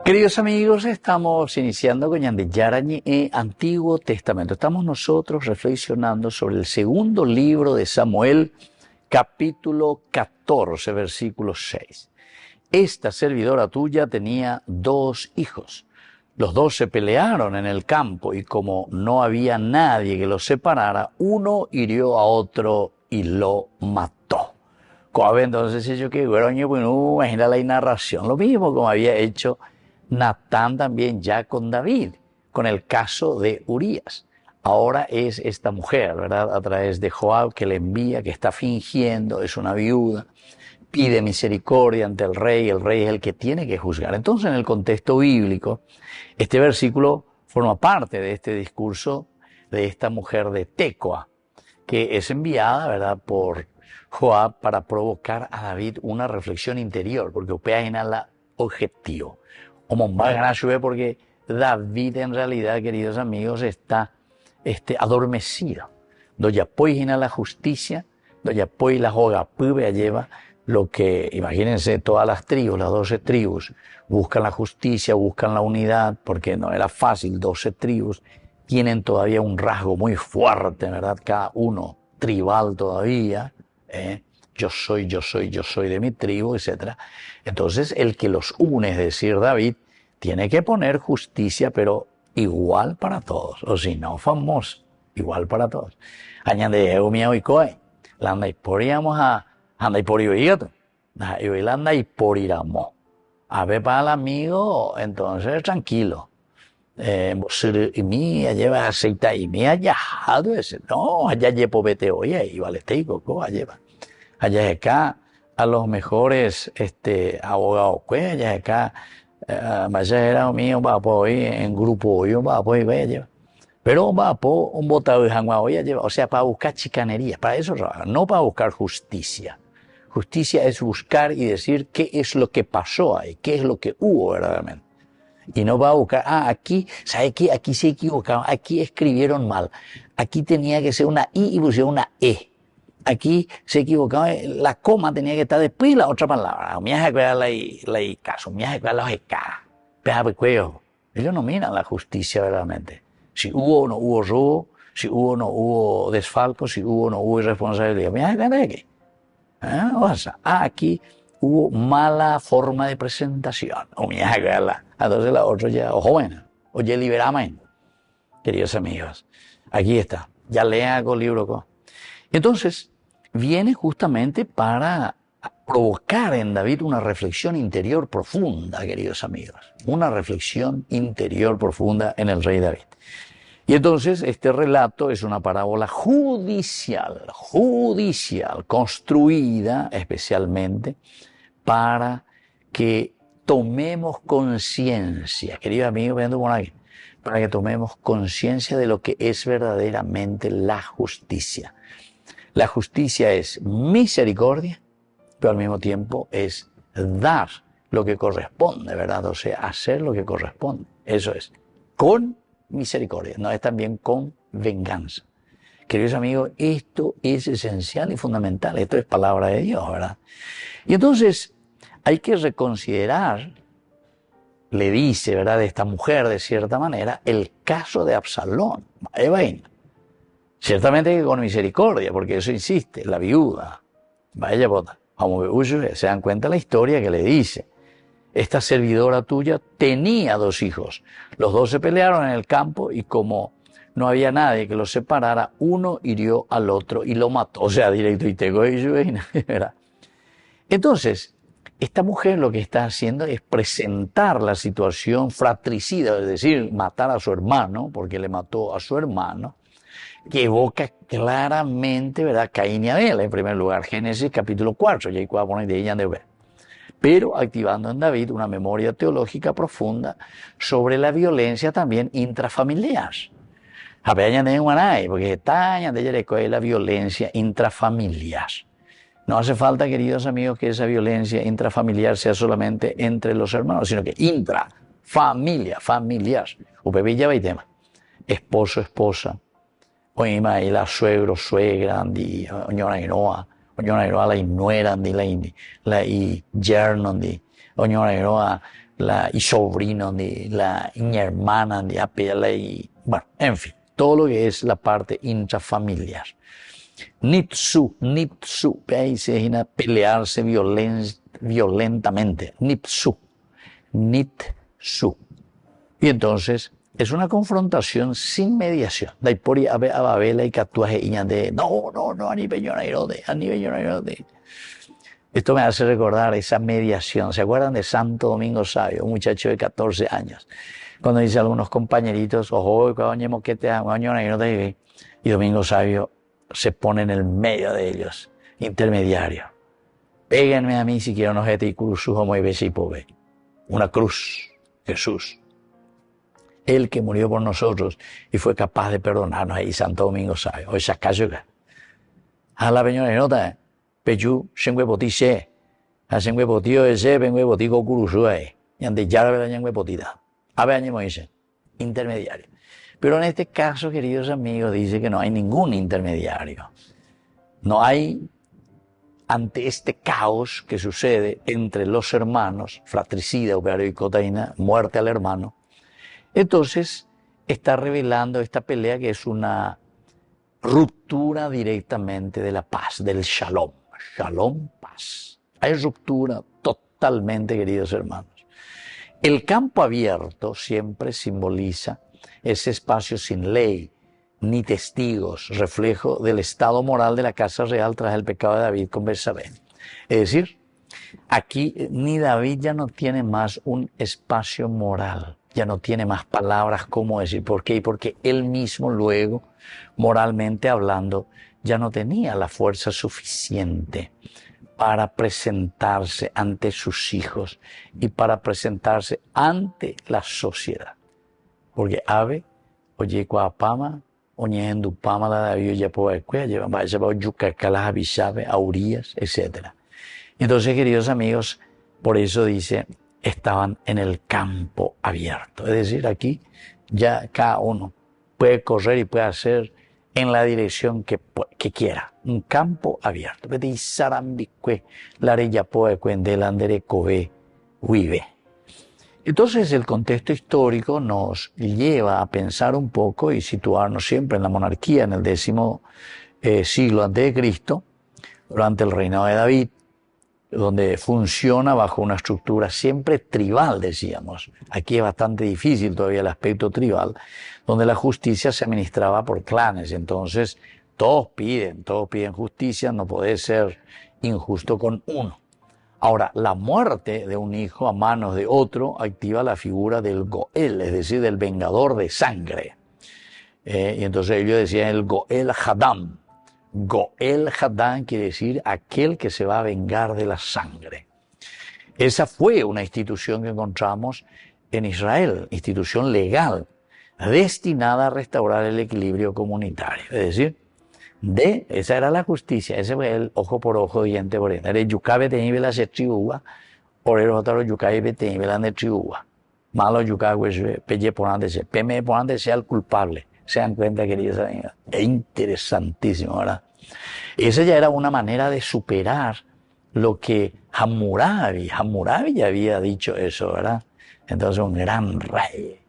Queridos amigos, estamos iniciando con Yarañi e Antiguo Testamento. Estamos nosotros reflexionando sobre el segundo libro de Samuel, capítulo 14, versículo 6. Esta servidora tuya tenía 2 hijos. Los 2 se pelearon en el campo y como no había nadie que los separara, uno hirió a otro y lo mató. Entonces yo que imagina la narración, lo mismo como había hecho Natán también ya con David, con el caso de Urías. Ahora es esta mujer, ¿verdad? A través de Joab que le envía, que está fingiendo, es una viuda, pide misericordia ante el rey es el que tiene que juzgar. Entonces, en el contexto bíblico, este versículo forma parte de este discurso de esta mujer de Tecoa, que es enviada, ¿verdad?, por Joab para provocar a David una reflexión interior, porque opera en la objetivo. Porque David en realidad, queridos amigos, está adormecido. Doña Poigina la justicia, doña Poi la Jogapube lleva lo que, imagínense, todas las tribus, las 12 tribus, buscan la justicia, buscan la unidad, porque no era fácil, 12 tribus tienen todavía un rasgo muy fuerte, ¿verdad? Cada uno tribal todavía, yo soy de mi tribu, etc. Entonces, el que los une, es decir, David, tiene que poner justicia, pero igual para todos, o si no, famoso, igual para todos. Añade eumia oikoe, landa y poríamos anda y por ibato, y landa y por iramo. A ver para el amigo, entonces tranquilo. Y mi lleva aceite y mi allá ese, no, allá llevo vete oye, y vale teico, lleva. Allá acá a los mejores abogados, pues allá acá vaya era mío va por hoy en grupo hoy va por vaya lleva. Pero va por un botado de jangua hoy lleva, o sea, para buscar chicanerías, para eso no para buscar justicia. Justicia es buscar y decir qué es lo que pasó ahí, qué es lo que hubo verdaderamente. Y no va a buscar, aquí, ¿sabe qué? Aquí se equivocaron, aquí escribieron mal, aquí tenía que ser una I y pusieron una E. Aquí se equivocaron, la coma tenía que estar después de la otra palabra. Me hace cuidar la caso, me hace cuidar la eca. Ellos no miran la justicia verdaderamente. Si hubo o no hubo robo, si hubo o no hubo desfalco, si hubo o no hubo irresponsabilidad. Me hace cuidar de qué. Aquí hubo mala forma de presentación. Entonces la otra ya, o joven, o ya liberamos. Queridos amigos, aquí está. Ya lean el libro. Entonces, viene justamente para provocar en David una reflexión interior profunda, queridos amigos. Una reflexión interior profunda en el rey David. Y entonces este relato es una parábola judicial, construida especialmente para que tomemos conciencia, queridos amigos, viendo por aquí, para que tomemos conciencia de lo que es verdaderamente la justicia. La justicia es misericordia, pero al mismo tiempo es dar lo que corresponde, ¿verdad? O sea, hacer lo que corresponde. Eso es, con misericordia, no es también con venganza. Queridos amigos, esto es esencial y fundamental, esto es palabra de Dios, ¿verdad? Y entonces hay que reconsiderar, le dice, ¿verdad?, esta mujer de cierta manera, el caso de Absalón. Ciertamente que con misericordia, porque eso insiste, la viuda. Vaya bota, se dan cuenta la historia que le dice. Esta servidora tuya tenía 2 hijos. Los 2 se pelearon en el campo y como no había nadie que los separara, uno hirió al otro y lo mató. O sea, directo y tengo ¿verdad? Entonces, esta mujer lo que está haciendo es presentar la situación fratricida, es decir, matar a su hermano, porque le mató a su hermano, que evoca claramente, ¿verdad?, Caín y Abel, en primer lugar, Génesis capítulo 4, ya hay que poner de ella de ver. Pero activando en David una memoria teológica profunda sobre la violencia también intrafamiliar. Porque está la violencia intrafamiliar. No hace falta, queridos amigos, que esa violencia intrafamiliar sea solamente entre los hermanos, sino que intrafamilia, familiar. Upevilla y tema. Esposo, esposa. Oima y la suegro, suegra, andi, oñora inoa la inuera, andi, la y yerno, andi, oñora inoa, y sobrino de la hermana de apela y bueno, en fin, todo lo que es la parte intrafamiliar. Nipsu, ahí se imagina pelearse violentamente. Nipsu. Y entonces es una confrontación sin mediación. Daipori abe ababela y catuaje de no, a nivel de. Esto me hace recordar esa mediación. ¿Se acuerdan de Santo Domingo Sabio, un muchacho de 14 años? Cuando dice a algunos compañeritos, ojo, y Domingo Sabio se pone en el medio de ellos, intermediario. Péguenme a mí si quieren ojete y cruz su homo y besipobe. Una cruz, Jesús. Él que murió por nosotros y fue capaz de perdonarnos ahí, Santo Domingo Sabio. Hoy se acaso. A la peñona nota, pechu, shengwe poti she. A shengwe poti o ese, pengwe poti go curusue. Y ante ya la shengwe potita. A ver, año dice, intermediario. Pero en este caso, queridos amigos, dice que no hay ningún intermediario. No hay, ante este caos que sucede entre los hermanos, fratricida, operario y cotaína, muerte al hermano, entonces está revelando esta pelea que es una ruptura directamente de la paz, del shalom. Shalom, paz. Hay ruptura totalmente, queridos hermanos. El campo abierto siempre simboliza ese espacio sin ley, ni testigos, reflejo del estado moral de la casa real tras el pecado de David con Betsabé. Es decir, aquí ni David ya no tiene más un espacio moral, ya no tiene más palabras como decir. ¿Por qué? Porque él mismo luego, moralmente hablando, ya no tenía la fuerza suficiente para presentarse ante sus hijos y para presentarse ante la sociedad. Porque ave, oye, cuapama, oye, endupama la David, ya puede llevar, vaya, yucacalas, avisabe, aurías, etc. Entonces, queridos amigos, por eso dice, estaban en el campo abierto. Es decir, aquí ya cada uno puede correr y puede hacer en la dirección que quiera. Un campo abierto. Entonces el contexto histórico nos lleva a pensar un poco y situarnos siempre en la monarquía en el 10º siglo a.C., durante el reinado de David, donde funciona bajo una estructura siempre tribal, decíamos. Aquí es bastante difícil todavía el aspecto tribal, donde la justicia se administraba por clanes. Entonces, todos piden justicia, no puede ser injusto con uno. Ahora, la muerte de un hijo a manos de otro activa la figura del Goel, es decir, del vengador de sangre. Y entonces ellos decían el Goel Hadam. Goel Hadam quiere decir aquel que se va a vengar de la sangre. Esa fue una institución que encontramos en Israel, institución legal, destinada a restaurar el equilibrio comunitario. Es decir, esa era la justicia, ese fue el ojo por ojo, diente por diente. Era yucabe tenible la tribuba, por el otro yucabe tenible la tribuba. Malo yucabe pelle por antes, peme por antes sea el culpable. Se dan cuenta, queridos amigos. Es interesantísimo, ¿verdad? Esa ya era una manera de superar lo que Hammurabi ya había dicho eso, ¿verdad? Entonces un gran rey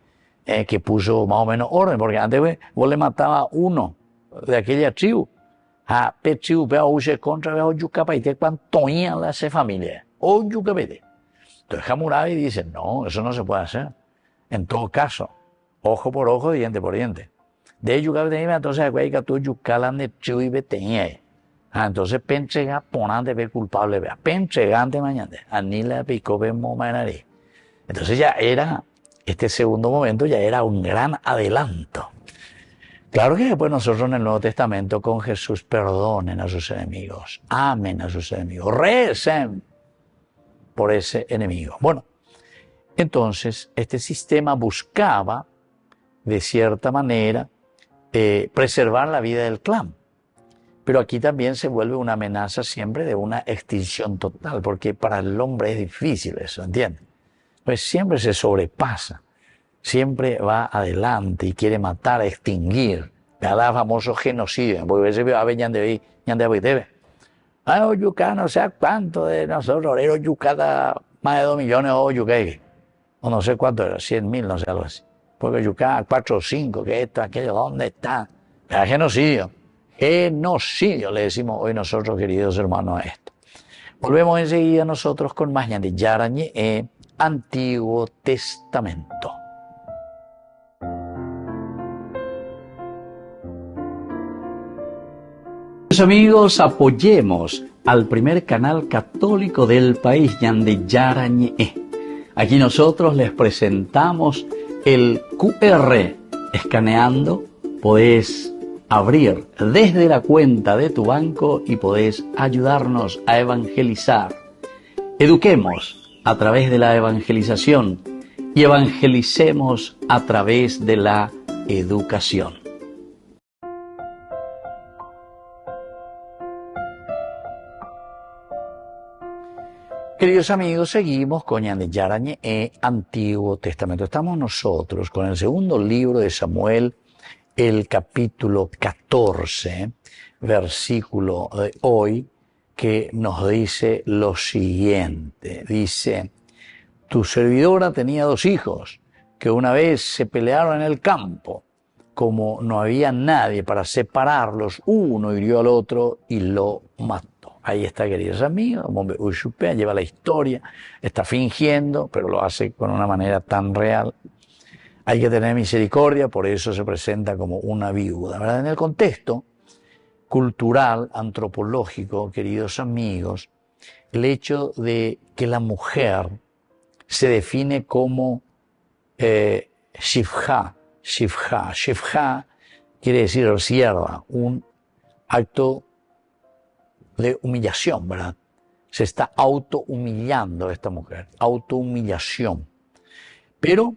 que puso más o menos orden, porque antes vos le matabas a uno de aquella tribu. A pe tribu pe use contra veo yucapaite cuánto la esa familia. O yucapete. Entonces Hammurabi dice, no, eso no se puede hacer. En todo caso, ojo por ojo, diente por diente. De yucapete, entonces acuérdate que tú yucalan de tribu y betenía. Entonces penchega ponante ve culpable, vea. Penchegante mañana. Anila pico ve momanari. Entonces ya era, este segundo momento ya era un gran adelanto. Claro que después nosotros en el Nuevo Testamento con Jesús perdonen a sus enemigos, amen a sus enemigos, recen por ese enemigo. Bueno, entonces este sistema buscaba de cierta manera preservar la vida del clan. Pero aquí también se vuelve una amenaza siempre de una extinción total, porque para el hombre es difícil eso, ¿entiendes? Pues siempre se sobrepasa. Siempre va adelante y quiere matar, extinguir. Cada famoso genocidio. Porque a veces veo a ver ñande debe. Yucá, no sé cuánto de nosotros, orero yucada, más de 2 millones de yucá. o no sé cuánto era, 100.000, no sé, algo así. Porque Yucá, 4 o 5, que esto, aquello, ¿dónde está? Era genocidio. Genocidio, le decimos hoy nosotros, queridos hermanos, a esto. Volvemos enseguida nosotros con más de Yarañe, Antiguo Testamento. Amigos, apoyemos al primer canal católico del país, Ñande Yarañe. Aquí nosotros les presentamos el QR. Escaneando, podés abrir desde la cuenta de tu banco y podés ayudarnos a evangelizar. Eduquemos a través de la evangelización y evangelicemos a través de la educación. Queridos amigos, seguimos con Ñande Yarañe, Antiguo Testamento. Estamos nosotros con el segundo libro de Samuel, el capítulo 14, versículo de hoy, que nos dice lo siguiente. Dice, tu servidora tenía 2 hijos, que una vez se pelearon en el campo. Como no había nadie para separarlos, uno hirió al otro y lo mató. Ahí está, queridos amigos, Ushupea lleva la historia, está fingiendo, pero lo hace con una manera tan real. Hay que tener misericordia, por eso se presenta como una viuda, ¿verdad? En el contexto cultural, antropológico, queridos amigos, el hecho de que la mujer se define como shivha quiere decir sierva, un acto de humillación, ¿verdad? Se está autohumillando esta mujer, autohumillación. Pero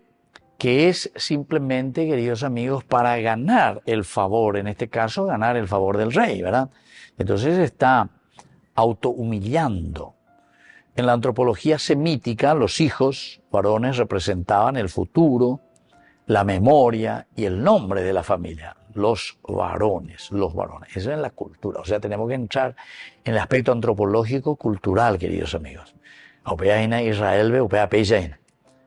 que es simplemente, queridos amigos, para ganar el favor, en este caso, ganar el favor del rey, ¿verdad? Entonces está autohumillando. En la antropología semítica, los hijos varones representaban el futuro, la memoria y el nombre de la familia. Los varones. Eso es la cultura. O sea, tenemos que entrar en el aspecto antropológico cultural, queridos amigos. Israel,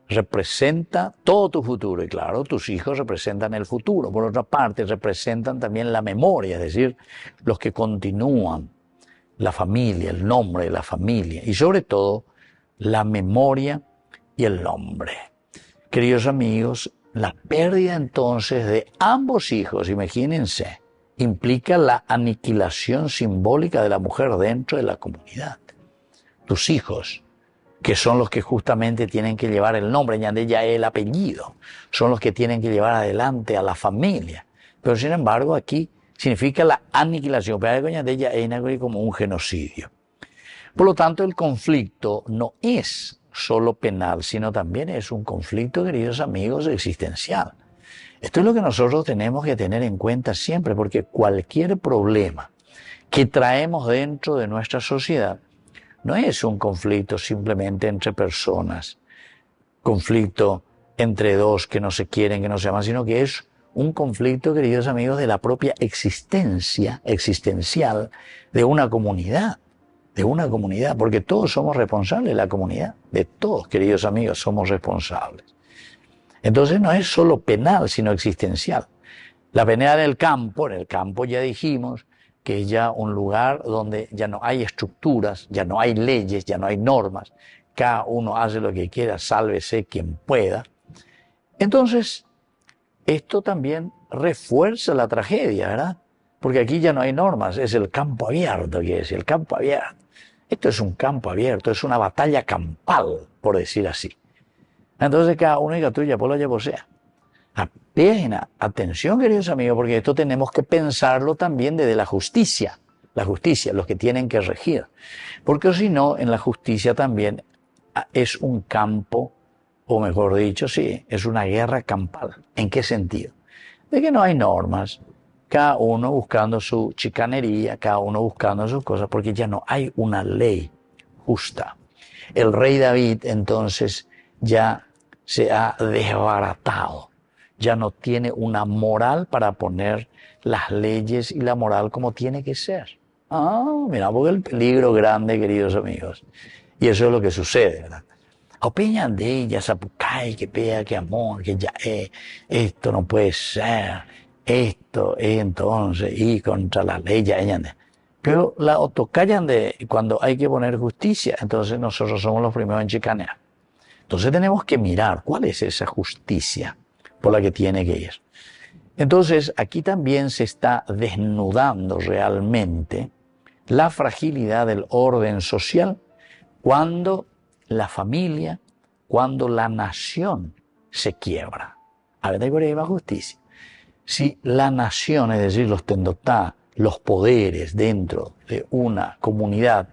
representa todo tu futuro. Y claro, tus hijos representan el futuro. Por otra parte, representan también la memoria, es decir, los que continúan la familia, el nombre de la familia. Y sobre todo, la memoria y el nombre. Queridos amigos, la pérdida entonces de ambos hijos, imagínense, implica la aniquilación simbólica de la mujer dentro de la comunidad. Tus hijos, que son los que justamente tienen que llevar el nombre, ya el apellido, son los que tienen que llevar adelante a la familia. Pero sin embargo aquí significa la aniquilación, como un genocidio. Por lo tanto, el conflicto no es solo penal, sino también es un conflicto, queridos amigos, existencial. Esto es lo que nosotros tenemos que tener en cuenta siempre, porque cualquier problema que traemos dentro de nuestra sociedad no es un conflicto simplemente entre personas, conflicto entre dos que no se quieren, que no se aman, sino que es un conflicto, queridos amigos, de la propia existencia existencial de una comunidad. Porque todos somos responsables de la comunidad, de todos, queridos amigos, somos responsables. Entonces no es solo penal, sino existencial. La penea en el campo ya dijimos que es ya un lugar donde ya no hay estructuras, ya no hay leyes, ya no hay normas, cada uno hace lo que quiera, sálvese quien pueda. Entonces, esto también refuerza la tragedia, ¿verdad? Porque aquí ya no hay normas, es el campo abierto, quiere decir, el campo abierto. Esto es un campo abierto, es una batalla campal, por decir así. Entonces cada uno diga tuya, por lo llevo sea. Apenas, atención, queridos amigos, porque esto tenemos que pensarlo también desde la justicia, los que tienen que regir. Porque si no, en la justicia también es un campo, o mejor dicho, sí, es una guerra campal. ¿En qué sentido? De que no hay normas, cada uno buscando su chicanería, cada uno buscando sus cosas, porque ya no hay una ley justa. El rey David entonces ya se ha desbaratado, ya no tiene una moral para poner las leyes y la moral como tiene que ser. Mira, porque el peligro grande, queridos amigos. Y eso es lo que sucede, ¿verdad? Opinan de ella, sapucay, que pega, que amor, que ya esto no puede ser, esto entonces, y contra la ley ya ella. Pero la otocallan de cuando hay que poner justicia, entonces nosotros somos los primeros en chicanear. Entonces tenemos que mirar cuál es esa justicia por la que tiene que ir. Entonces aquí también se está desnudando realmente la fragilidad del orden social cuando la familia, cuando la nación se quiebra. A ver, ahí va justicia. Si la nación, es decir, los tendotá, los poderes dentro de una comunidad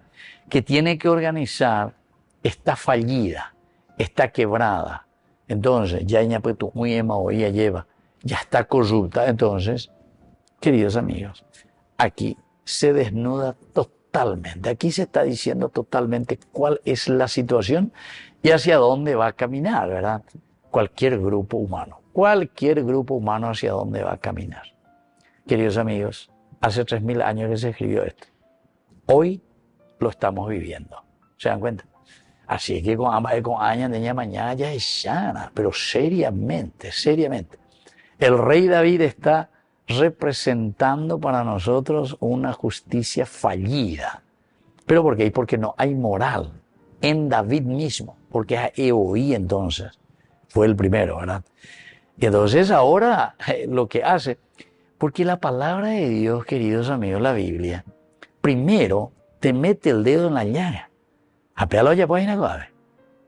que tiene que organizar, está fallida, está quebrada, entonces ya lleva, ya está corrupta, entonces, queridos amigos, aquí se desnuda totalmente, aquí se está diciendo totalmente cuál es la situación y hacia dónde va a caminar, ¿verdad? Cualquier grupo humano hacia dónde va a caminar. Queridos amigos, hace 3000 años que se escribió esto. Hoy lo estamos viviendo. ¿Se dan cuenta? Así que con años de mañana ya es llana, pero seriamente. El rey David está representando para nosotros una justicia fallida. ¿Pero por qué? Porque no hay moral en David mismo, porque a Eoí entonces fue el primero, ¿verdad? Y entonces ahora lo que hace, porque la palabra de Dios, queridos amigos, la Biblia, primero te mete el dedo en la llaga. Apéalo ya pues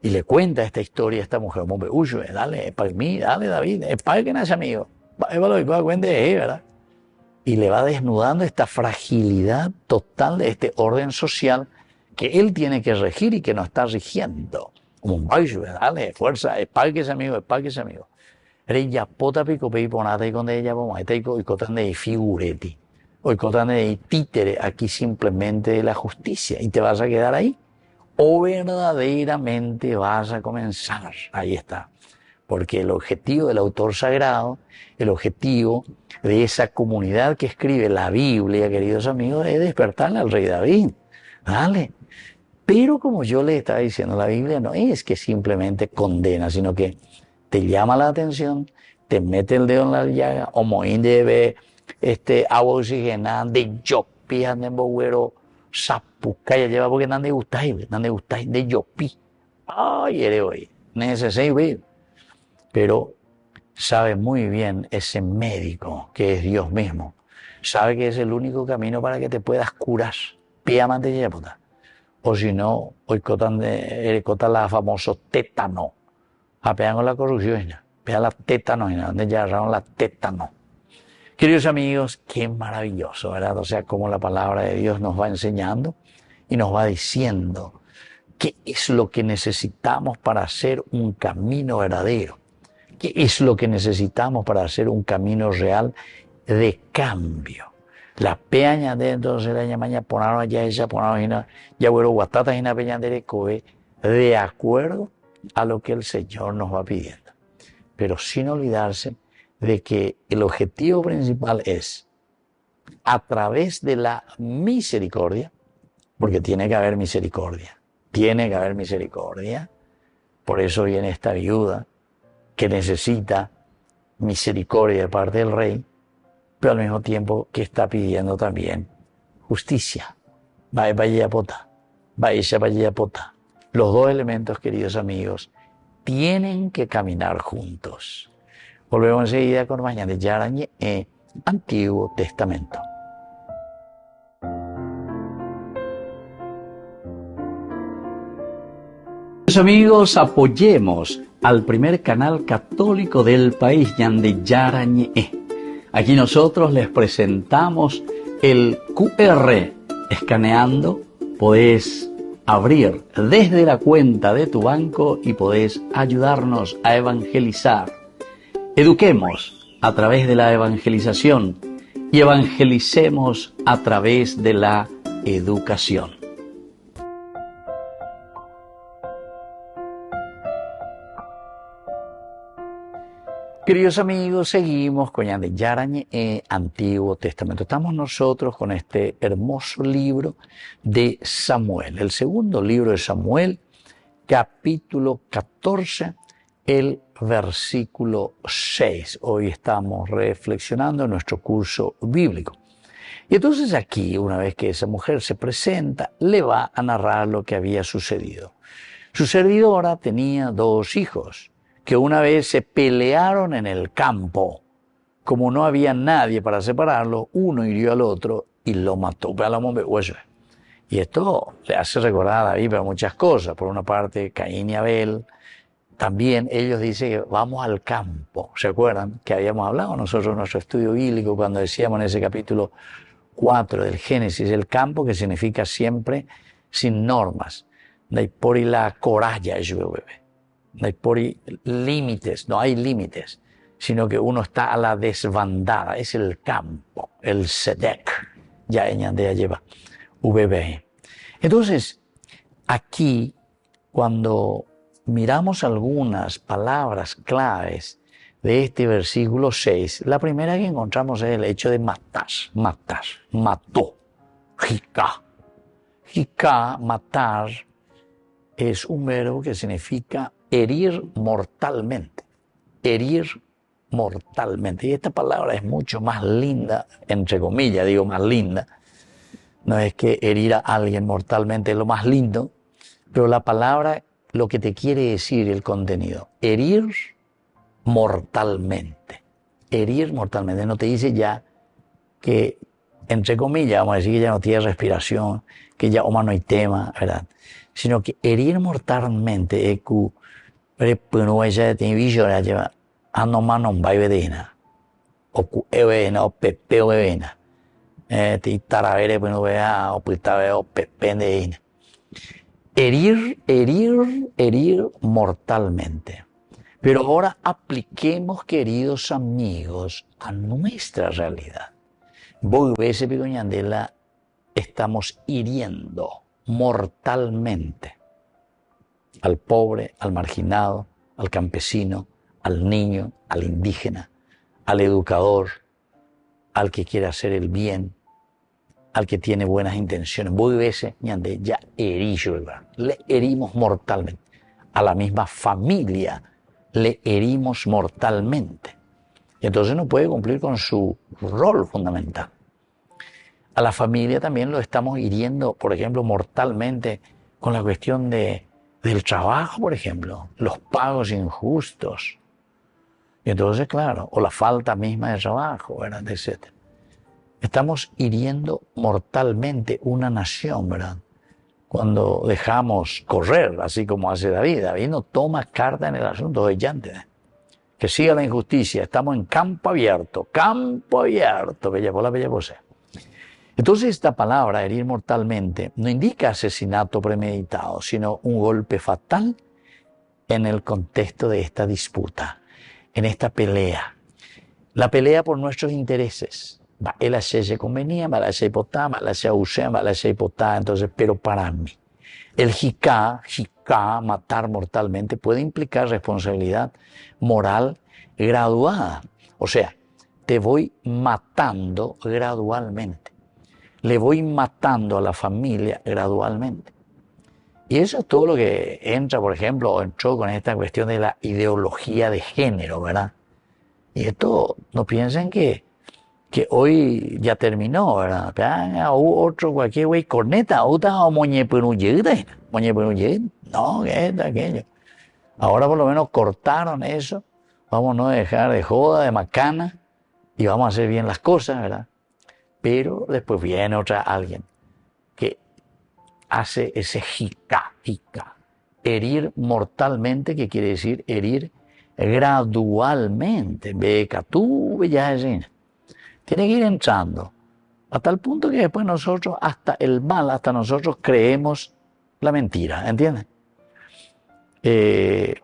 y le cuenta esta historia a esta mujer, dale, para mí, dale David, es para que nace amigo, ¿verdad? Y le va desnudando esta fragilidad total de este orden social que él tiene que regir y que no está rigiendo. Como dale, fuerza, es para que ese amigo. Ella pota pico pei ponate con ella vamos y cotan de figureti. Hoy cotan de títere aquí simplemente de la justicia y te vas a quedar ahí. O verdaderamente vas a comenzar. Ahí está. Porque el objetivo del autor sagrado, el objetivo de esa comunidad que escribe la Biblia, queridos amigos, es despertarle al rey David. Dale. Pero como yo les estaba diciendo, la Biblia no es que simplemente condena, sino que te llama la atención, te mete el dedo en la llaga, o moín de agua oxigenada, de yopi, de boguero, sapuca, ya lleva porque nande gustáis, de yopi. Ay, eres hoy, necesito. Pero sabe muy bien ese médico que es Dios mismo, sabe que es el único camino para que te puedas curar. Piamante y puta. O si no, hoy cotan la famoso tétano. Apean con la corrupción, vean la tétano, donde ya agarraron la tétano. Queridos amigos, qué maravilloso, ¿verdad? O sea, cómo la palabra de Dios nos va enseñando y nos va diciendo qué es lo que necesitamos para hacer un camino verdadero, qué es lo que necesitamos para hacer un camino real de cambio. La peña de entonces la ñamaña ponaron allá ella, ponaron ya bueno guatata y una peña de coe, de acuerdo a lo que el Señor nos va pidiendo. Pero sin olvidarse de que el objetivo principal es, a través de la misericordia, porque tiene que haber misericordia, por eso viene esta viuda que necesita misericordia de parte del rey, pero al mismo tiempo que está pidiendo también justicia. Vaya pota. Los dos elementos, queridos amigos, tienen que caminar juntos. Volvemos enseguida con Mañana de Yarañe en Antiguo Testamento. Amigos, apoyemos al primer canal católico del país, Yande Yarañe. Aquí nosotros les presentamos el QR. Escaneando, podés abrir desde la cuenta de tu banco y podés ayudarnos a evangelizar. Eduquemos a través de la evangelización y evangelicemos a través de la educación. Queridos amigos, seguimos con Yande Yarañe Antiguo Testamento. Estamos nosotros con este hermoso libro de Samuel, el segundo libro de Samuel, capítulo 14, el versículo 6. Hoy estamos reflexionando en nuestro curso bíblico. Y entonces aquí, una vez que esa mujer se presenta, le va a narrar lo que había sucedido. Su servidora tenía 2 hijos, que una vez se pelearon en el campo. Como no había nadie para separarlo, uno hirió al otro y lo mató. Y esto le hace recordar a David muchas cosas. Por una parte, Caín y Abel. También ellos dicen que vamos al campo. ¿Se acuerdan que habíamos hablado nosotros en nuestro estudio bíblico cuando decíamos en ese capítulo 4 del Génesis, el campo que significa siempre sin normas? No hay por la coralla, no hay por límites, no hay límites, sino que uno está a la desbandada, es el campo, el Sedek, ya en Yandea lleva VB. Entonces, aquí, cuando miramos algunas palabras claves de este versículo 6, la primera que encontramos es el hecho de matar, mató, jicá. Jicá, matar, es un verbo que significa herir mortalmente, herir mortalmente. Y esta palabra es mucho más linda, entre comillas, digo más linda. No es que herir a alguien mortalmente es lo más lindo, pero la palabra, lo que te quiere decir el contenido, herir mortalmente. Herir mortalmente. No te dice ya que, entre comillas, vamos a decir que ya no tiene respiración, que ya no hay tema, ¿verdad? Sino que herir mortalmente es que o pepeo bebena. Herir mortalmente. Pero ahora apliquemos, queridos amigos, a nuestra realidad. Estamos hiriendo mortalmente al pobre, al marginado, al campesino, al niño, al indígena, al educador, al que quiere hacer el bien, al que tiene buenas intenciones. Ya le herimos mortalmente. A la misma familia le herimos mortalmente. Y entonces no puede cumplir con su rol fundamental. A la familia también lo estamos hiriendo, por ejemplo, mortalmente con la cuestión del trabajo, por ejemplo, los pagos injustos. Y entonces, claro, o la falta misma de trabajo, ¿verdad? Etcétera. Estamos hiriendo mortalmente una nación, ¿verdad? Cuando dejamos correr, así como hace David. David no toma carta en el asunto de llante. Que siga la injusticia. Estamos en campo abierto, bella posee. Entonces esta palabra, herir mortalmente, no indica asesinato premeditado, sino un golpe fatal en el contexto de esta disputa, en esta pelea. La pelea por nuestros intereses. Él hace convenía, va a potá, va a usar, va a potá, entonces, pero para mí. El jicá, matar mortalmente, puede implicar responsabilidad moral graduada. O sea, te voy matando gradualmente. Le voy matando a la familia gradualmente. Y eso es todo lo que entra, por ejemplo, entró con esta cuestión de la ideología de género, ¿verdad? Y esto, no piensen que hoy ya terminó, ¿verdad? Otro cualquier güey corneta, no, que es aquello. Ahora por lo menos cortaron eso, vamos a no dejar de joda, de macana, y vamos a hacer bien las cosas, ¿verdad? Pero después viene alguien que hace ese jicá. Herir mortalmente, que quiere decir herir gradualmente. Beca, tú, ya es. Tiene que ir entrando. A tal punto que después nosotros, hasta el mal, hasta nosotros creemos la mentira, ¿entienden?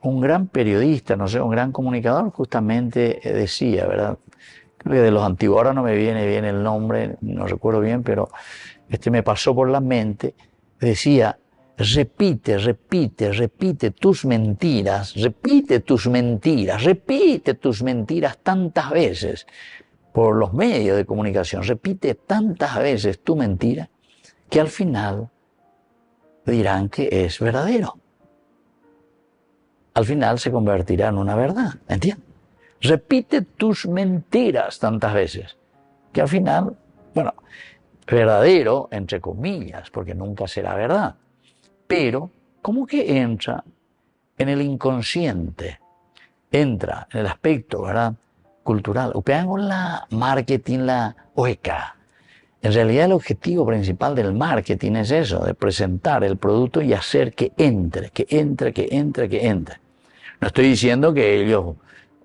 Un gran periodista, no sé, un gran comunicador justamente decía, ¿verdad? Creo que de los antiguos, ahora no me viene bien el nombre, no recuerdo bien, pero me pasó por la mente, decía, repite tus mentiras tantas veces por los medios de comunicación, repite tantas veces tu mentira que al final dirán que es verdadero. al final se convertirá en una verdad, ¿entiendes? Repite tus mentiras tantas veces, que al final, bueno, verdadero, entre comillas, porque nunca será verdad, pero como que entra en el inconsciente, entra en el aspecto, ¿verdad?, cultural. Upean con la marketing, la oeca. En realidad el objetivo principal del marketing es eso, de presentar el producto y hacer que entre, que entre, que entre, que entre. No estoy diciendo que ellos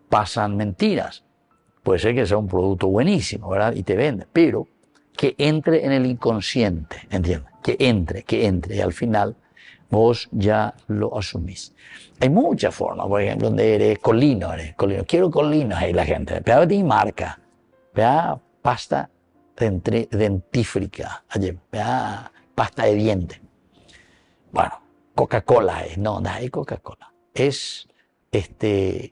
pasan mentiras. Puede ser que sea un producto buenísimo, ¿verdad?, y te vende, pero que entre en el inconsciente, ¿entiendes? Que entre, y al final vos ya lo asumís. Hay muchas formas, por ejemplo, donde eres colino, quiero colinos ahí la gente, pero de marca, pero pasta dentífrica, pero pasta de diente. Bueno, Coca-Cola no hay Coca-Cola, es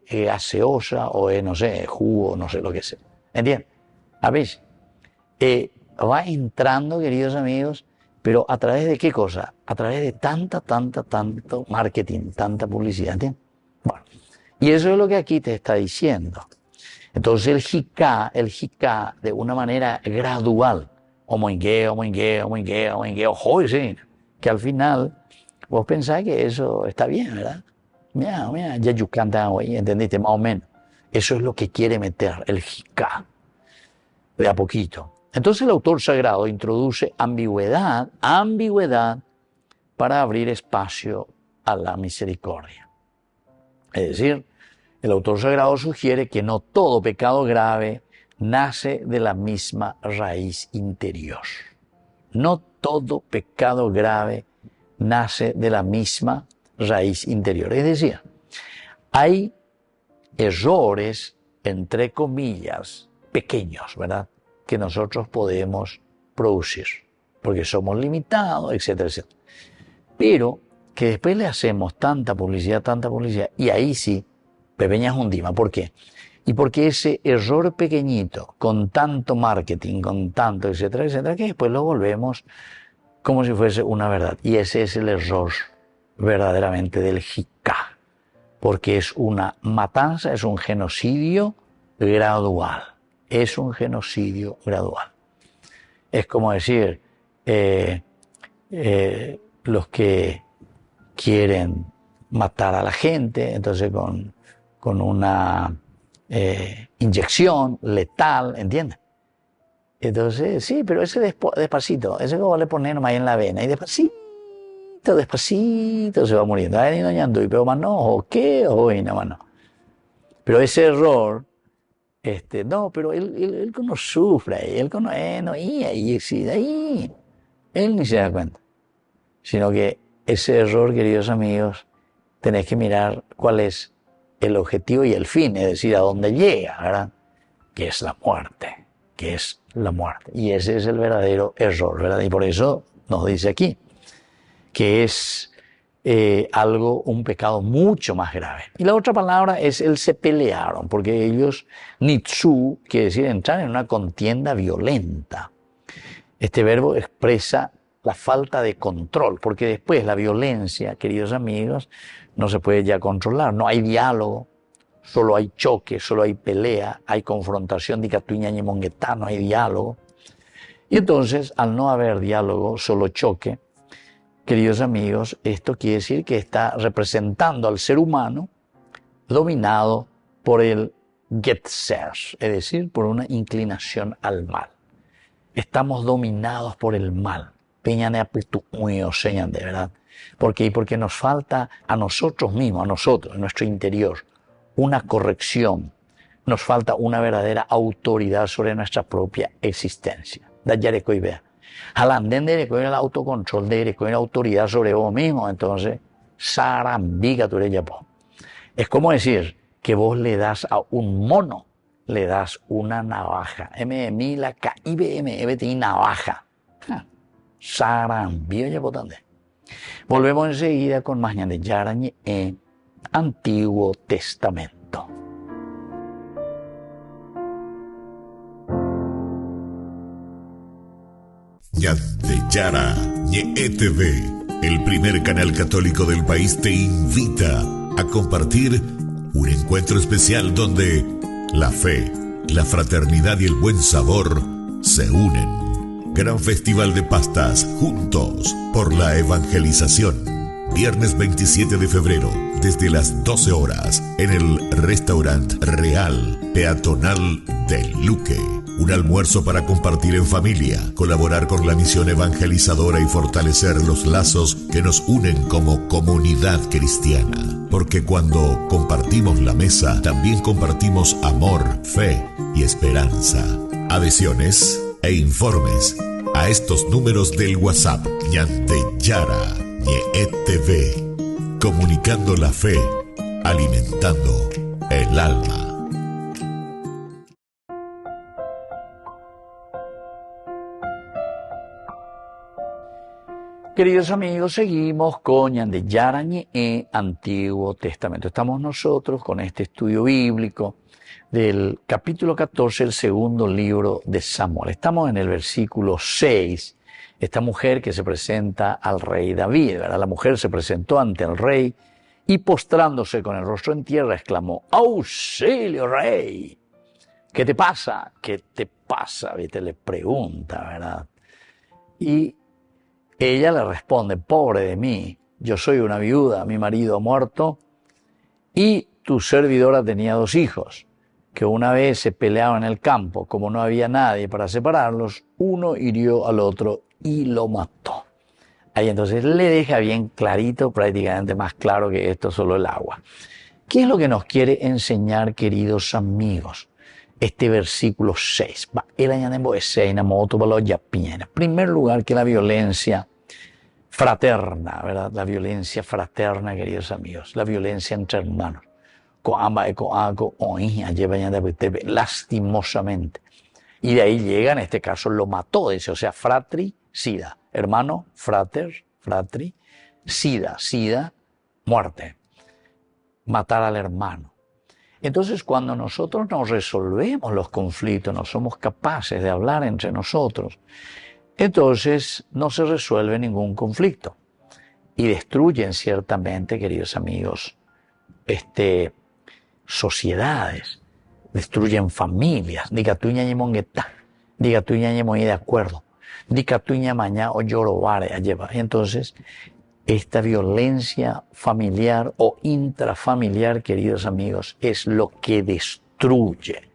gaseosa o no sé, jugo, no sé lo que sea, ¿entiendes? A veces va entrando, queridos amigos, pero ¿a través de qué cosa? A través de tanto marketing, tanta publicidad, ¿entiendes? Bueno, y eso es lo que aquí te está diciendo. Entonces el jicá, de una manera gradual, sí, que al final vos pensás que eso está bien, ¿verdad? Mira, ya yo canta hoy, ¿entendiste? Más o menos. Eso es lo que quiere meter el jicá, de a poquito. Entonces el autor sagrado introduce ambigüedad para abrir espacio a la misericordia. Es decir, el autor sagrado sugiere que no todo pecado grave nace de la misma raíz interior. No todo pecado grave nace de la misma raíz interior. Es decir, hay errores, entre comillas, pequeños, ¿verdad?, que nosotros podemos producir, porque somos limitados, etcétera, etcétera. Pero que después le hacemos tanta publicidad, y ahí sí, pequeñas hundimos. ¿Por qué? Y porque ese error pequeñito, con tanto marketing, con tanto, etcétera, etcétera, que después lo volvemos como si fuese una verdad. Y ese es el error verdaderamente del jicá, porque es una matanza, es un genocidio gradual. Es un genocidio gradual. Es como decir, los que quieren matar a la gente, entonces con una inyección letal, ¿entiendes? Entonces, sí, pero ese despacito, ese que vos le pones nomás ahí en la vena, y despacito se va muriendo. Ay, no ñando, pero más no, ¿o qué? Hoy nada más no. Pero ese error, no, pero él no sufre, él no, y sí, ahí, él ni se da cuenta. Sino que ese error, queridos amigos, tenés que mirar cuál es el objetivo y el fin, es decir, a dónde llega, ¿verdad? Que es la muerte, Y ese es el verdadero error, ¿verdad? Y por eso nos dice aquí que es un pecado mucho más grave. Y la otra palabra es se pelearon, porque ellos, nitsu, quiere decir entrar en una contienda violenta. Este verbo expresa la falta de control, porque después la violencia, queridos amigos, no se puede ya controlar, no hay diálogo, solo hay choque, solo hay pelea, hay confrontación, no hay diálogo. Y entonces, al no haber diálogo, solo choque, queridos amigos, esto quiere decir que está representando al ser humano dominado por el Yetzer, es decir, por una inclinación al mal. Estamos dominados por el mal. De verdad. ¿Por qué? Porque nos falta a nosotros mismos, en nuestro interior, una corrección. Nos falta una verdadera autoridad sobre nuestra propia existencia. El autocontrol de la autoridad sobre vos mismo, entonces, es como decir que vos le das a un mono, le das una navaja. Navaja. Volvemos enseguida con más de Yarañe en Antiguo Testamento. Yara, TV, el primer canal católico del país, te invita a compartir un encuentro especial donde la fe, la fraternidad y el buen sabor se unen. Gran Festival de Pastas, juntos por la evangelización. Viernes 27 de febrero, desde las 12 horas, en el Restaurant Real Peatonal del Luque. Un almuerzo para compartir en familia, colaborar con la misión evangelizadora y fortalecer los lazos que nos unen como comunidad cristiana. Porque cuando compartimos la mesa, también compartimos amor, fe y esperanza. Adhesiones e informes a estos números del WhatsApp. Ñande Yara, TV, comunicando la fe, alimentando el alma. Queridos amigos, seguimos con Ñande Yara Ñe Antiguo Testamento. Estamos nosotros con este estudio bíblico del capítulo 14, el segundo libro de Samuel. Estamos en el versículo 6. Esta mujer que se presenta al rey David, ¿verdad? La mujer se presentó ante el rey y postrándose con el rostro en tierra exclamó: ¡Auxilio, rey! ¿Qué te pasa? ¿Qué te pasa? ¿Viste? Le pregunta, ¿verdad? Y ella le responde: pobre de mí, yo soy una viuda, mi marido ha muerto y tu servidora tenía 2 hijos, que una vez se peleaban en el campo. Como no había nadie para separarlos, uno hirió al otro y lo mató. Ahí entonces le deja bien clarito, prácticamente más claro que esto, solo el agua. ¿Qué es lo que nos quiere enseñar, queridos amigos? Este versículo 6. En primer lugar, que la violencia fraterna, ¿verdad? La violencia fraterna, queridos amigos, la violencia entre hermanos, lastimosamente. Y de ahí llega, en este caso, lo mató, dice, o sea, fratricida, hermano, frater, fratricida, sida, muerte, matar al hermano. Entonces, cuando nosotros no resolvemos los conflictos, no somos capaces de hablar entre nosotros, entonces no se resuelve ningún conflicto. Y destruyen ciertamente, queridos amigos, sociedades, destruyen familias. Diga tú ñañemongueta, diga tú ñañemoí de acuerdo, diga tú ñamañá o llorobare a llevar. Entonces, esta violencia familiar o intrafamiliar, queridos amigos, es lo que destruye.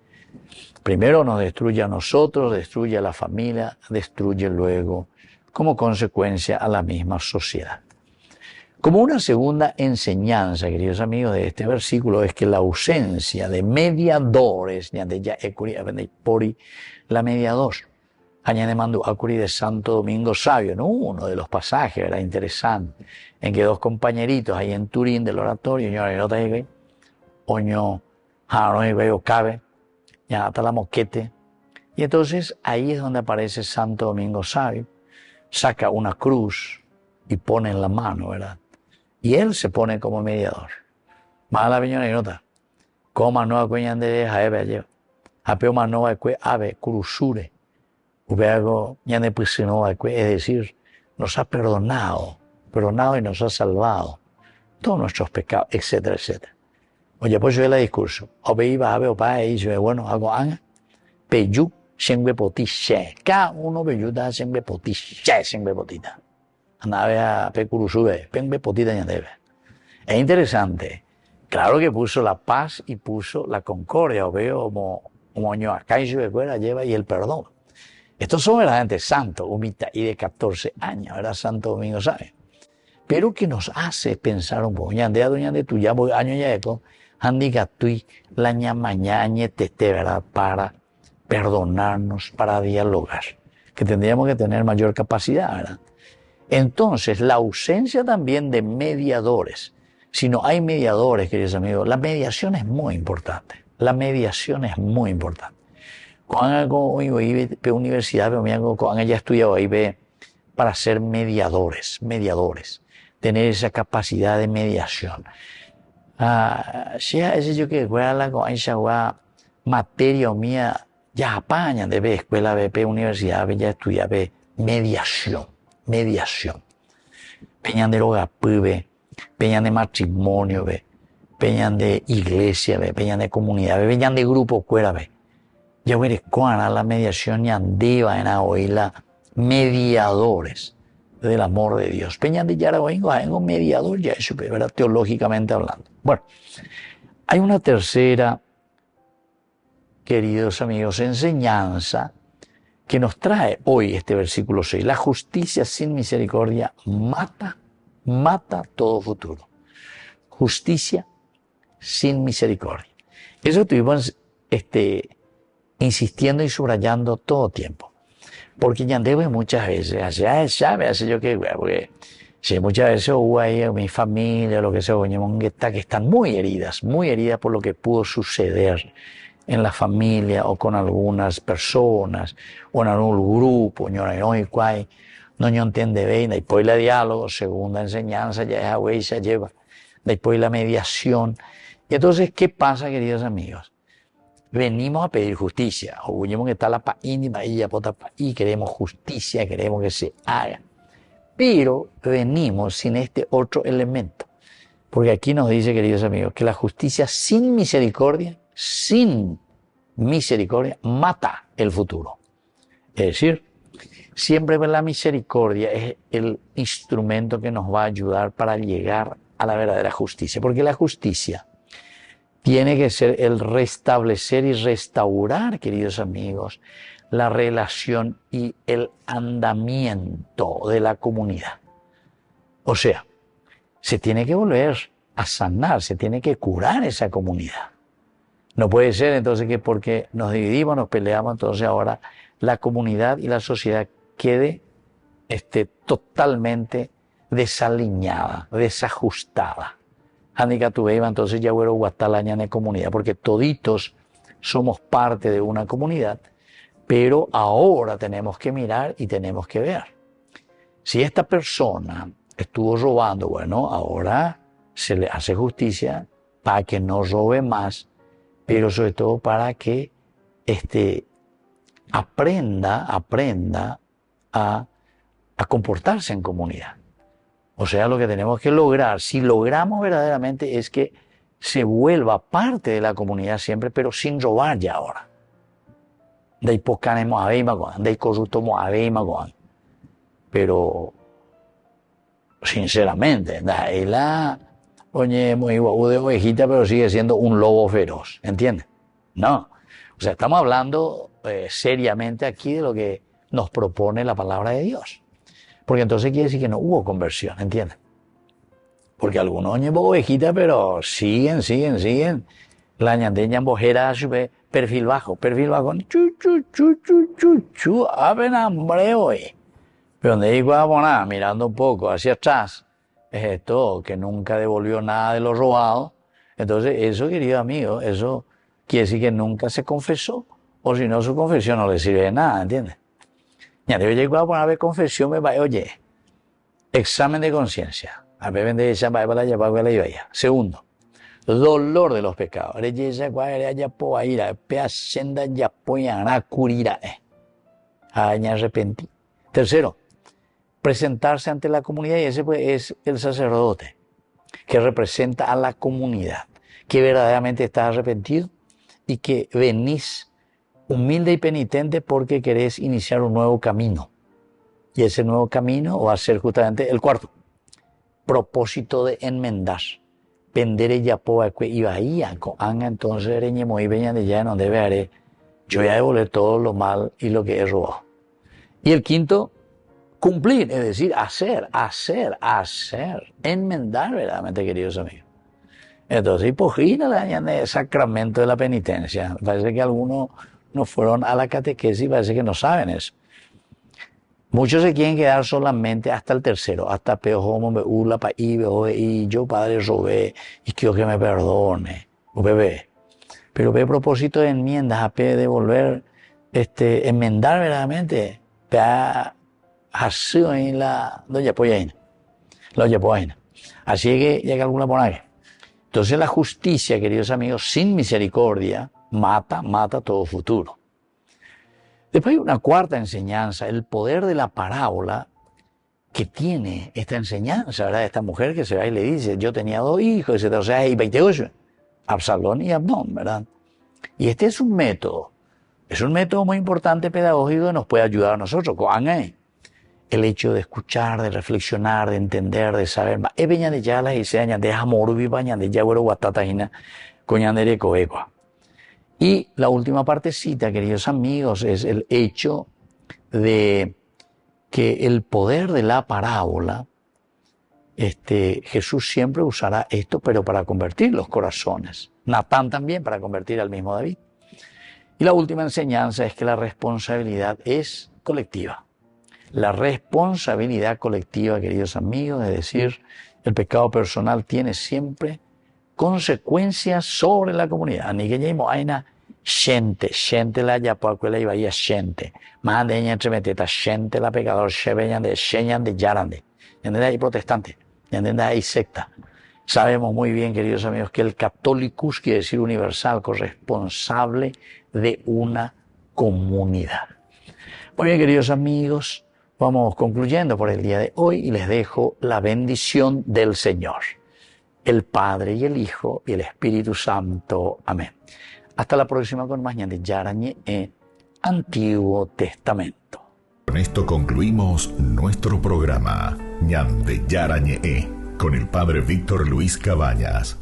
Primero nos destruye a nosotros, destruye a la familia, destruye luego, como consecuencia, a la misma sociedad. Como una segunda enseñanza, queridos amigos, de este versículo es que la ausencia de mediadores, la mediador, añade mando acuri de Santo Domingo Sabio, ¿no? Uno de los pasajes, ¿verdad? Interesante, en que 2 compañeritos ahí en Turín del oratorio, cabe, ya hasta la moquete, y entonces ahí es donde aparece Santo Domingo Sabio, saca una cruz y pone en la mano, ¿verdad? Y él se pone como mediador. Mala viñona y nota, coma no acuñan de jaebe allá, apeo no ave cruzure. Es decir, nos ha perdonado y nos ha salvado todos nuestros pecados, etcétera, etcétera. Oye, pues yo el discurso, bueno, hago anga, peyu, siempre potiche, cada uno peyu da siempre potiche, siempre potita. Andave a pecurusube, siempre potita ya debe. Es interesante. Claro que puso la paz y puso la concordia, como año acá y lleva y el perdón. Estos son verdaderamente santos, humita y de 14 años, ¿verdad? Santo Domingo Sabio. Pero que nos hace pensar un poco, ñandea doña de tu ya voy año ya eco, handigatui la ñamañañe tete, ¿verdad? Para perdonarnos, para dialogar, que tendríamos que tener mayor capacidad, ¿verdad? Entonces, la ausencia también de mediadores. Si no hay mediadores, queridos amigos, la mediación es muy importante. La mediación es muy importante. Cuando universidad, cuando ella estudiaba ahí para ser mediadores, tener esa capacidad de mediación. Si ese yo que escuela con esa materia mía ya apañan de ver escuela BP universidad ya estudia mediación. Peñan de loga peñan de matrimonio peñan de iglesia, peñan de comunidad, peñan de grupo cuera, ya veré cuán a la mediación yandiva en la mediadores del amor de Dios. Peñan de Yarabengo, hay un mediador ya eso, ¿verdad? Teológicamente hablando. Bueno, hay una tercera, queridos amigos, enseñanza que nos trae hoy este versículo 6. La justicia sin misericordia mata todo futuro. Justicia sin misericordia. Eso estuvimos insistiendo y subrayando todo tiempo. Porque ya debe muchas veces, hace yo que, porque si muchas veces hubo ahí en mi familia, lo que sea, que están muy heridas por lo que pudo suceder en la familia o con algunas personas o en algún grupo, no entiende bien, después la diálogo, segunda enseñanza, ya esa güey se lleva, después la mediación. Y entonces, ¿qué pasa, queridos amigos? Venimos a pedir justicia, o que está la paí, queremos justicia, queremos que se haga. Pero venimos sin este otro elemento. Porque aquí nos dice, queridos amigos, que la justicia sin misericordia mata el futuro. Es decir, siempre la misericordia es el instrumento que nos va a ayudar para llegar a la verdadera justicia. Porque la justicia tiene que ser el restablecer y restaurar, queridos amigos, la relación y el andamiento de la comunidad. O sea, se tiene que volver a sanar, se tiene que curar esa comunidad. No puede ser entonces que porque nos dividimos, nos peleamos, entonces ahora la comunidad y la sociedad quede totalmente desaliñada, desajustada. Entonces ya hubo guatalaña en comunidad, porque toditos somos parte de una comunidad, pero ahora tenemos que mirar y tenemos que ver. Si esta persona estuvo robando, bueno, ahora se le hace justicia para que no robe más, pero sobre todo para que aprenda a comportarse en comunidad. O sea, lo que tenemos que lograr, si logramos verdaderamente, es que se vuelva parte de la comunidad siempre, pero sin robar ya ahora. De hipocanemos a Beimagoan, de corruptomo a Beimagoan. Pero, sinceramente, muy guau de ovejita, pero sigue siendo un lobo feroz, ¿entiendes? No. O sea, estamos hablando seriamente aquí de lo que nos propone la palabra de Dios. Porque entonces quiere decir que no hubo conversión, ¿entiendes? Porque algunos ovejitas, pero siguen. La ñandeña embojera perfil bajo, apenas hambre hoy. Pero donde digo a mirando un poco hacia atrás, es esto, que nunca devolvió nada de lo robado. Entonces eso, querido amigo, eso quiere decir que nunca se confesó, o si no, su confesión no le sirve de nada, ¿entiendes? Ya debe llegar a poner confesión, oye, examen de conciencia. A ver, vende esa para la llevar a la ibaya. Segundo, dolor de los pecados. Reyesa cuadra ya po ira, peacenda ya poyana curira. Aña arrepentí. Tercero, presentarse ante la comunidad, y ese pues es el sacerdote que representa a la comunidad, que verdaderamente está arrepentido y que venís humilde y penitente porque querés iniciar un nuevo camino. Y ese nuevo camino va a ser justamente el cuarto. Propósito de enmendar. Pendere ya po y bahía con anga entonces reñemo y veña de ya no debe haré. Yo voy a devolver todo lo mal y lo que he robado. Y el quinto, cumplir, es decir, hacer. Enmendar verdaderamente, queridos amigos. Entonces, hipogina el sacramento de la penitencia. Parece que algunos no fueron a la catequesis y parece que no saben eso. Muchos se quieren quedar solamente hasta el tercero, hasta peojomo, beula, y yo padre robé y quiero que me perdone, bebé. Pero ve propósito de enmiendas, a devolver, enmendar verdaderamente, así en la doña Poyaina, Así que llega alguna por ahí. Entonces la justicia, queridos amigos, sin misericordia, mata todo futuro. Después hay una cuarta enseñanza, el poder de la parábola que tiene esta enseñanza, ¿verdad? Esta mujer que se va y le dice, yo tenía 2 hijos, etcétera, o sea, hay 28, Absalón y Amnón, ¿verdad? Y este es un método muy importante pedagógico que nos puede ayudar a nosotros. El hecho de escuchar, de reflexionar, de entender, de saber más. De yalas y señas de amor vivañan de yagüero guatatajina coñandere coegua. Y la última partecita, queridos amigos, es el hecho de que el poder de la parábola, Jesús siempre usará esto, pero para convertir los corazones. Natán también para convertir al mismo David. Y la última enseñanza es que la responsabilidad es colectiva. La responsabilidad colectiva, queridos amigos, es decir, el pecado personal tiene siempre consecuencias sobre la comunidad. Ni que lleguemos a una gente la yapacuela y vaya gente. Más de ella entremeteta, gente la pecador, shebeñan de yarande. ¿Entiendes? Hay protestantes, ¿entiendes? Hay secta. Sabemos muy bien, queridos amigos, que el católicus quiere decir universal, corresponsable de una comunidad. Muy bien, queridos amigos, vamos concluyendo por el día de hoy y les dejo la bendición del Señor, el Padre y el Hijo y el Espíritu Santo. Amén. Hasta la próxima con más de Yarañe Antiguo Testamento. Con esto concluimos nuestro programa Ñande Yarañe con el Padre Víctor Luis Cabañas.